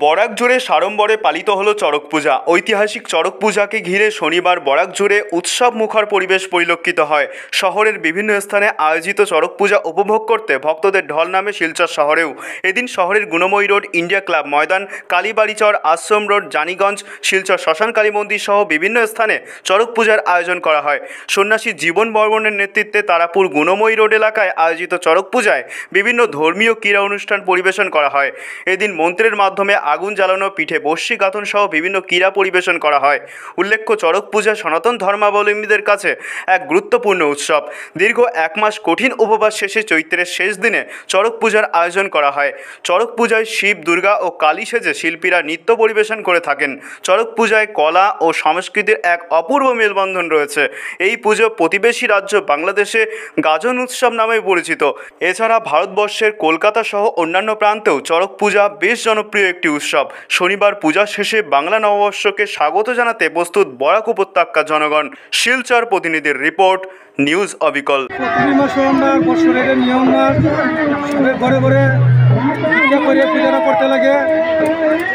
বরাক জুড়ে সাড়ম্বরে পালিত হলো চড়ক পূজা। ঐতিহাসিক চড়ক পূজাকে ঘিরে শনিবার বরাক জুড়ে উৎসব মুখর পরিবেশ পরিলক্ষিত হয়। শহরের বিভিন্ন স্থানে আয়োজিত চড়ক পূজা উপভোগ করতে ভক্তদের ঢল নামে শিলচর শহরেও। এদিন শহরের গুণময়ী রোড, ইন্ডিয়া ক্লাব ময়দান, কালীবাড়িচর, আশ্রম রোড, জানিগঞ্জ, শিলচর শ্মশান কালী মন্দির সহ বিভিন্ন স্থানে চড়ক পূজার আয়োজন করা হয়। সন্ন্যাসী জীবন বর্মনের নেতৃত্বে তারাপুর গুণময়ী রোড এলাকায় আয়োজিত চড়ক পূজায় বিভিন্ন ধর্মীয় ক্রীড়া অনুষ্ঠান পরিবেশন করা হয়। এদিন মন্ত্রের মাধ্যমে আগুন জ্বালানো, পিঠে বর্ষি গাঁথন সহ বিভিন্ন ক্রীড়া পরিবেশন করা হয়। উল্লেখ্য, চড়ক পূজা সনাতন ধর্মাবলম্বীদের কাছে এক গুরুত্বপূর্ণ উৎসব। দীর্ঘ এক মাস কঠিন উপবাস শেষে চৈত্রের শেষ দিনে চড়ক পূজার আয়োজন করা হয়। চড়ক পূজায় শিব, দুর্গা ও কালী সেজে শিল্পীরা নৃত্য পরিবেশন করে থাকেন। চড়ক পূজায় কলা ও সংস্কৃতির এক অপূর্ব মেলবন্ধন রয়েছে। এই পুজো প্রতিবেশী রাজ্য বাংলাদেশে গাজন উৎসব নামে পরিচিত। এছাড়া ভারতবর্ষের কলকাতা সহ অন্যান্য প্রান্তেও চড়ক পূজা বেশ জনপ্রিয় একটি উৎসব। শনিবার পূজা শেষে বাংলা নববর্ষকে স্বাগত জানাতে প্রস্তুত বরাক উপত্যকার জনগণ। শিলচর প্রতিনিধির রিপোর্ট, নিউজ অবিকল। প্রতি মাসে আমরা বছরের নিয়ম ঘরে ঘরে পূজা করতে লাগে।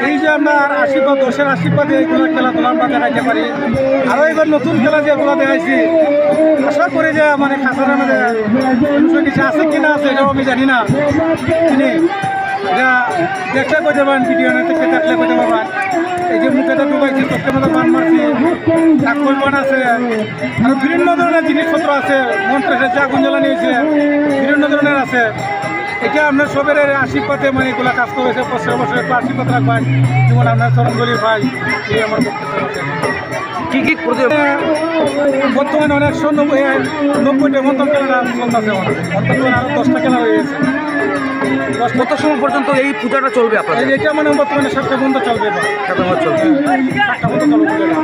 এই যে আমরা আশীর্বাদ, দোষের আশীর্বাদে এইগুলো খেলাধুলা আমরা দেখাইতে পারি। আরও এবার নতুন খেলা যেগুলো দেখাইছি, আশা করি যে মানে খাসার আমাদের কিছু আছে কিনা আছে এটাও আমি জানি না। এটা দেখলে করতে পারেন, ভিডিও থেকে দেখলে করতে পারবেন। এই যে মুখেটা ডুবাইছি, চোখের মধ্যে বান মারছি, ডাক্তার বান আছে, আর বিভিন্ন ধরনের জিনিসপত্র আছে, মন্ত্রে যা আগুন জ্বালানি হয়েছে, বিভিন্ন ধরনের আছে। এটা আপনার সবের আশীর্বাদে মানে এগুলো কাজ করেছে। বছরে বছরে একটু আশীর্বাদ রাখবেন, যেমন আপনার চরণগলি ভাই, এই আমার বক্তব্য আছে। কী কী বর্তমানে অনেক 90টা মন্ত্র খেলা চলতেছে, বর্তমানে আরও 10টা খেলা হয়ে গেছে। কত সময় পর্যন্ত এই পূজাটা চলবে আপনাদের? এটা মানে বর্তমানে 7টা পর্যন্ত চলবে। 7টা পর্যন্ত চলবে। 7টা পর্যন্ত চলবে।